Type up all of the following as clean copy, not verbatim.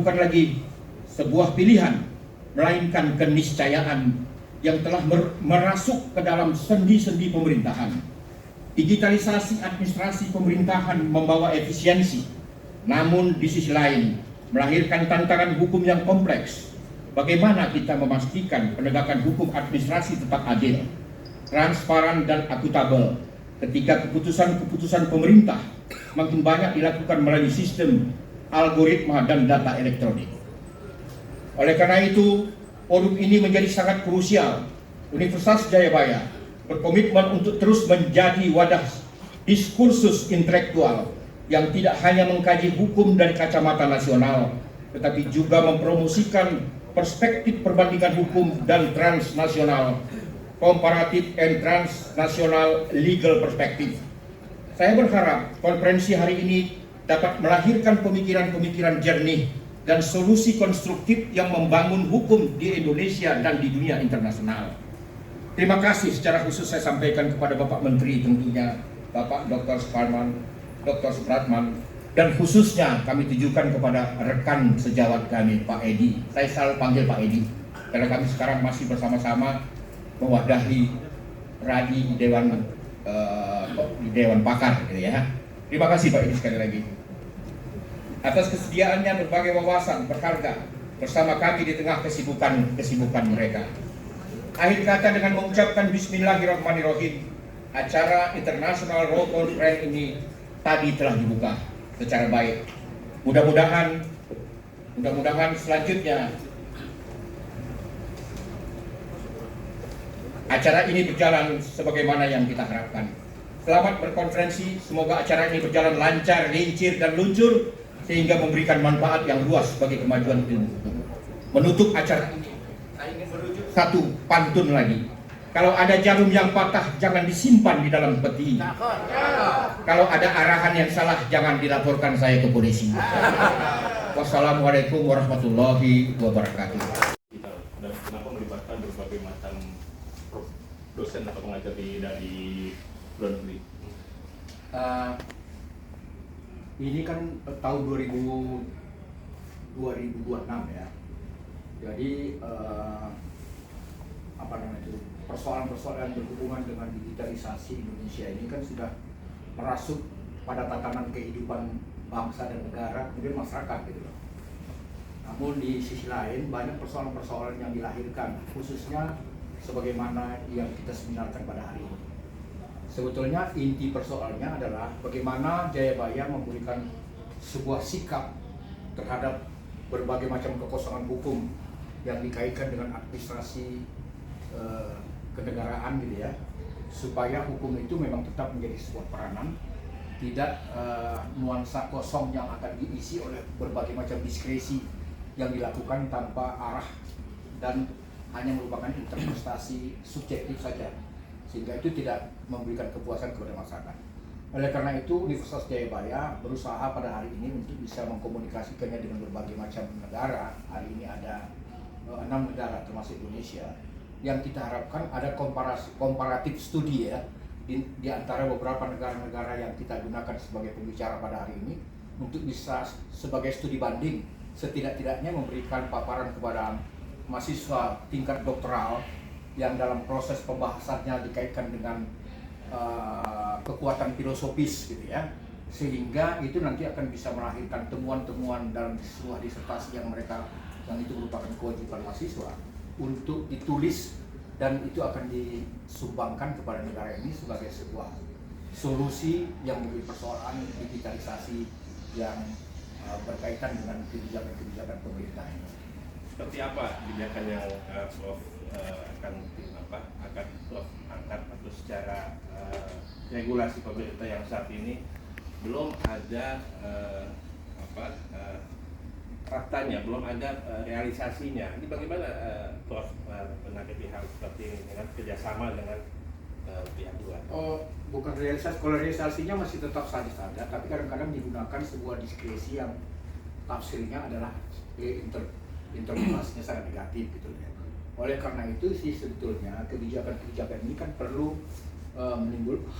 bukan lagi sebuah pilihan, melainkan keniscayaan yang telah merasuk ke dalam sendi-sendi pemerintahan. Digitalisasi administrasi pemerintahan membawa efisiensi, namun di sisi lain melahirkan tantangan hukum yang kompleks. Bagaimana kita memastikan penegakan hukum administrasi tetap adil, transparan, dan akuntabel ketika keputusan-keputusan pemerintah makin banyak dilakukan melalui sistem algoritma dan data elektronik. Oleh karena itu, forum ini menjadi sangat krusial. Universitas Jayabaya berkomitmen untuk terus menjadi wadah diskursus intelektual yang tidak hanya mengkaji hukum dari kacamata nasional, tetapi juga mempromosikan perspektif perbandingan hukum dan transnasional, comparative and transnational legal perspective. Saya berharap konferensi hari ini dapat melahirkan pemikiran-pemikiran jernih dan solusi konstruktif yang membangun hukum di Indonesia dan di dunia internasional. Terima kasih secara khusus saya sampaikan kepada Bapak Menteri, tentunya Bapak Dr. Suparman, Dr. Supratman, dan khususnya kami tujukan kepada rekan sejawat kami, Pak Edi. Saya selalu panggil Pak Edi karena kami sekarang masih bersama-sama mewadahi RAI di Dewan Pakar, gitu ya. Terima kasih Pak Edi sekali lagi atas kesediaannya berbagai wawasan berharga bersama kami di tengah kesibukan mereka. Akhir kata, dengan mengucapkan Bismillahirrahmanirrahim, acara International Law Conference ini tadi telah dibuka secara baik. Mudah-mudahan selanjutnya acara ini berjalan sebagaimana yang kita harapkan. Selamat berkonferensi, semoga acara ini berjalan lancar, lincir, dan luncur sehingga memberikan manfaat yang luas bagi kemajuan ilmu. Menutup acara ini, saya ingin merujuk satu pantun lagi. Kalau ada jarum yang patah, jangan disimpan di dalam peti. Kalau ada arahan yang salah, jangan dilaporkan saya ke polisi. Wassalamualaikum warahmatullahi wabarakatuh. Dan kenapa melibatkan berbagai macam dosen atau pengajar dari luar negeri? Ini kan tahun 2026 ya. Jadi persoalan-persoalan berhubungan dengan digitalisasi Indonesia ini kan sudah merasuk pada tatanan kehidupan bangsa dan negara, kemudian masyarakat gitu loh. Namun di sisi lain banyak persoalan-persoalan yang dilahirkan, khususnya sebagaimana yang kita seminarkan pada hari ini. Sebetulnya inti persoalannya adalah bagaimana Jayabaya memberikan sebuah sikap terhadap berbagai macam kekosongan hukum yang dikaitkan dengan administrasi kenegaraan gitu ya, supaya hukum itu memang tetap menjadi sebuah peranan, tidak nuansa kosong yang akan diisi oleh berbagai macam diskresi yang dilakukan tanpa arah dan hanya merupakan interpretasi subjektif saja, sehingga itu tidak memberikan kepuasan kepada masyarakat. Oleh karena itu, Universitas Jayabaya berusaha pada hari ini untuk bisa mengkomunikasikannya dengan berbagai macam negara. Hari ini ada 6 negara termasuk Indonesia, yang kita harapkan ada komparatif studi ya di antara beberapa negara-negara yang kita gunakan sebagai pembicara pada hari ini, untuk bisa sebagai studi banding setidak-tidaknya memberikan paparan kepada mahasiswa tingkat doktoral yang dalam proses pembahasannya dikaitkan dengan kekuatan filosofis gitu ya, sehingga itu nanti akan bisa melahirkan temuan-temuan dalam sebuah disertasi yang itu merupakan kewajiban mahasiswa untuk ditulis, dan itu akan disumbangkan kepada negara ini sebagai sebuah solusi yang menjadi persoalan digitalisasi yang berkaitan dengan kebijakan-kebijakan pemerintah ini. Seperti apa kebijakan yang Prof akan Prof angkat, atau secara regulasi pemerintah yang saat ini belum ada faktanya, belum ada realisasinya. Ini bagaimana Prof menanggapi hal seperti ini dengan kerjasama dengan pihak luar? Bukan realisasi, kalau realisasinya masih tetap saja ada, tapi kadang-kadang digunakan sebuah diskresi yang tafsirnya adalah interpretasinya sangat negatif gitu ya. Oleh karena itu sih sebetulnya kebijakan-kebijakan ini kan perlu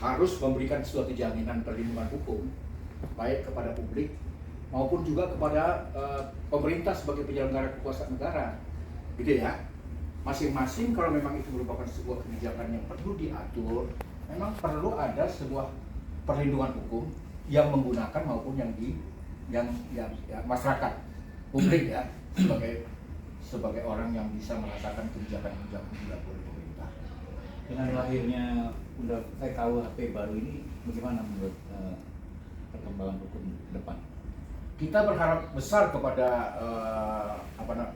harus memberikan suatu jaminan perlindungan hukum baik kepada publik maupun juga kepada pemerintah sebagai penyelenggara kekuasaan negara, gitu ya. Masing-masing kalau memang itu merupakan sebuah kebijakan yang perlu diatur, memang perlu ada sebuah perlindungan hukum yang menggunakan maupun yang masyarakat publik ya sebagai orang yang bisa merasakan kebijakan-kebijakan yang dilakukan oleh pemerintah. Dengan lahirnya KUHP baru ini, bagaimana menurut perkembangan hukum ke depan? Kita berharap besar kepada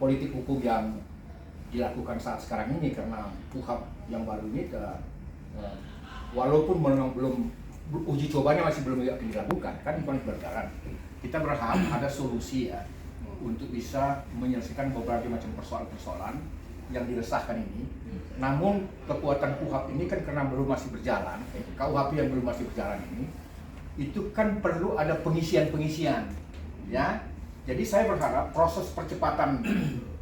politik hukum yang dilakukan saat sekarang ini, karena KUHP yang baru ini walaupun memang belum uji cobanya masih belum dilakukan, kan itu masih berjalan. Kita berharap ada solusi ya untuk bisa menyelesaikan beberapa macam persoalan-persoalan yang diresahkan ini. Namun kekuatan KUHP ini kan karena belum masih berjalan, KUHP yang belum masih berjalan ini, itu kan perlu ada pengisian-pengisian, ya. Jadi saya berharap proses percepatan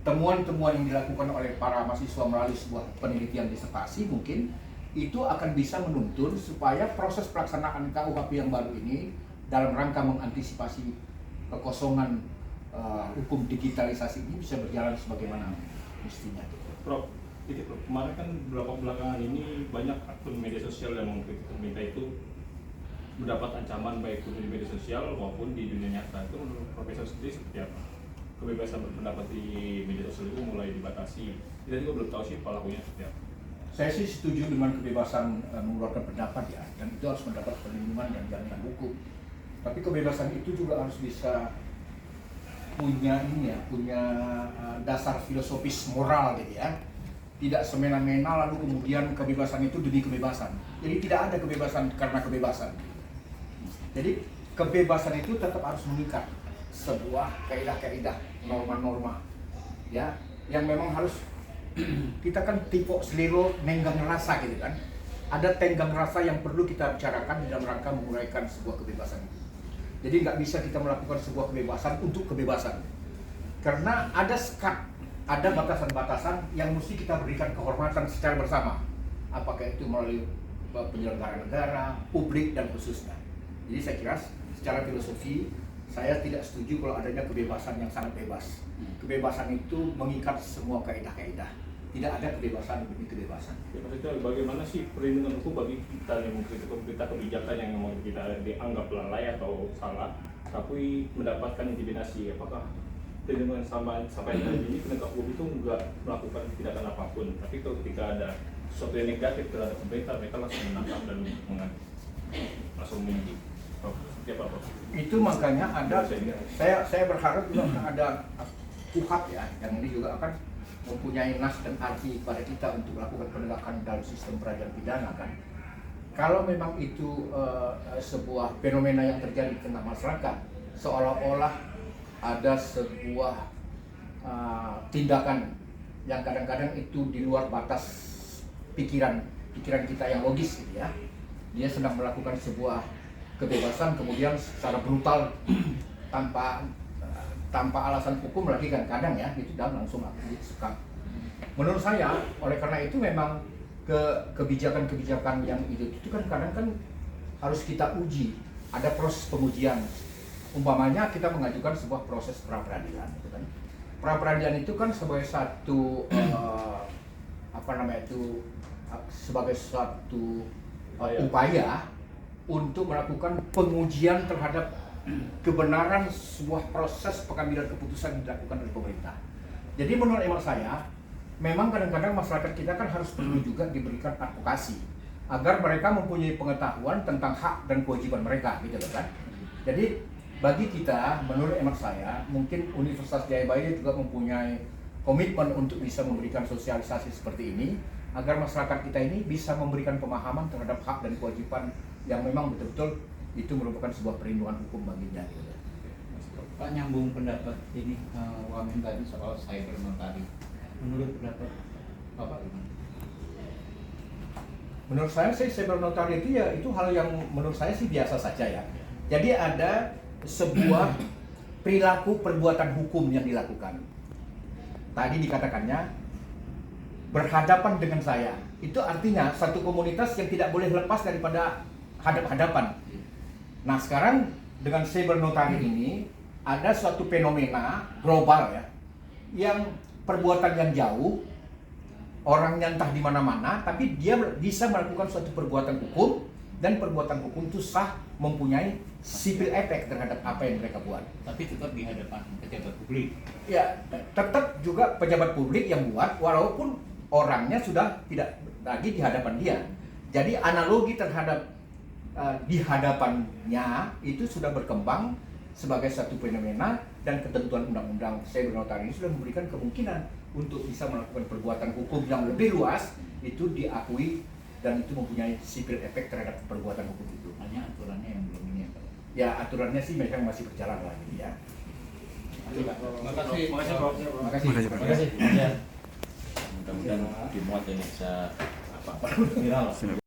temuan-temuan yang dilakukan oleh para mahasiswa melalui sebuah penelitian disertasi mungkin itu akan bisa menuntun supaya proses pelaksanaan KUHP yang baru ini dalam rangka mengantisipasi kekosongan hukum digitalisasi ini bisa berjalan sebagaimana mestinya. Prof, kemarin kan beberapa belakangan ini banyak akun media sosial yang mengkritik pemerintah itu mendapat ancaman baik di media sosial maupun di dunia nyata. Itu menurut Profesor sendiri seperti apa? Kebebasan berpendapat di media sosial itu mulai dibatasi. Kita juga belum tahu sih pelakunya seperti apa. Saya sih setuju dengan kebebasan mengeluarkan pendapat ya, dan itu harus mendapat perlindungan dan jaminan hukum. Tapi kebebasan itu juga harus bisa punya dasar filosofis moral gitu ya. Tidak semena-mena lalu kemudian kebebasan itu demi kebebasan. Jadi tidak ada kebebasan karena kebebasan. Jadi kebebasan itu tetap harus mengikat sebuah kaidah-kaidah, norma-norma ya, yang memang harus kita kan tipe selero nenggang rasa gitu kan. Ada tenggang rasa yang perlu kita bicarakan dalam rangka menguraikan sebuah kebebasan itu. Jadi nggak bisa kita melakukan sebuah kebebasan untuk kebebasan, karena ada sekat, ada batasan-batasan yang mesti kita berikan kehormatan secara bersama, apakah itu melalui penyelenggara negara, publik dan khususnya. Jadi saya kira secara filosofi saya tidak setuju kalau adanya kebebasan yang sangat bebas. Kebebasan itu mengikat semua kaidah-kaidah. Tidak ada kebebasan demi kebebasan. Ya, maksudnya bagaimana sih perlindungan hukum bagi kita yang mengkritik pemerintah kebijakan yang memang kita dianggap lalai atau salah, tapi mendapatkan intimidasi? Apakah perlindungan sampai hari ini penegak hukum itu nggak melakukan tindakan apapun, tapi kalau ketika ada sesuatu yang negatif terhadap pemerintah, mereka langsung menangkap dan langsung menyidik? Seperti apa, Prof? Itu makanya ada, saya berharap juga ada KUHP ya, yang ini juga akan mempunyai nas dan arti pada kita untuk melakukan penegakan dalam sistem peradilan pidana kan. Kalau memang itu sebuah fenomena yang terjadi di tengah masyarakat, seolah-olah ada sebuah tindakan yang kadang-kadang itu di luar batas pikiran kita yang logis gitu ya. Dia sedang melakukan sebuah kebebasan kemudian secara brutal tanpa alasan hukum lagi kan kadang ya, itu dan langsung disekap. Menurut saya, oleh karena itu memang kebijakan-kebijakan yang itu kan kadang kan harus kita uji, ada proses pengujian. Umpamanya kita mengajukan sebuah proses pra-peradilan, gitu kan. Pra-peradilan itu kan sebagai satu sebagai suatu upaya untuk melakukan pengujian terhadap kebenaran sebuah proses pengambilan keputusan yang dilakukan oleh pemerintah. Jadi menurut emak saya, memang kadang-kadang masyarakat kita kan harus perlu juga diberikan advokasi agar mereka mempunyai pengetahuan tentang hak dan kewajiban mereka, gitu kan. Jadi bagi kita, menurut emak saya, mungkin Universitas Jayabaya juga mempunyai komitmen untuk bisa memberikan sosialisasi seperti ini agar masyarakat kita ini bisa memberikan pemahaman terhadap hak dan kewajiban yang memang betul-betul itu merupakan sebuah perlindungan hukum baginya. Pak, nyambung pendapat ini Wamen tadi soal cyber tadi. Menurut pendapat Bapak gimana? Menurut saya sih cyber notary itu ya itu hal yang menurut saya sih biasa saja ya. Jadi ada sebuah perilaku perbuatan hukum yang dilakukan. Tadi dikatakannya berhadapan dengan saya. Itu artinya satu komunitas yang tidak boleh lepas daripada hadap-hadapan. Nah sekarang dengan cyber notary ini ada suatu fenomena global ya, yang perbuatan yang jauh, orangnya entah di mana-mana, tapi dia bisa melakukan suatu perbuatan hukum, dan perbuatan hukum itu sah, mempunyai civil effect terhadap apa yang mereka buat. Tapi tetap di hadapan pejabat publik. Ya, tetap juga pejabat publik yang buat, walaupun orangnya sudah tidak lagi di hadapan dia. Jadi analogi terhadap di hadapannya itu sudah berkembang sebagai satu fenomena, dan ketentuan undang-undang cyber notaris ini sudah memberikan kemungkinan untuk bisa melakukan perbuatan hukum yang lebih luas, itu diakui dan itu mempunyai civil effect terhadap perbuatan hukum itu. Hanya aturannya yang belum ini ya Pak. Ya, aturannya sih memang masih berjalan lagi ya. Terima kasih Prof. Terima kasih. Terima kasih. Ya. Mudah-mudahan dimuat ini bisa apa Viral.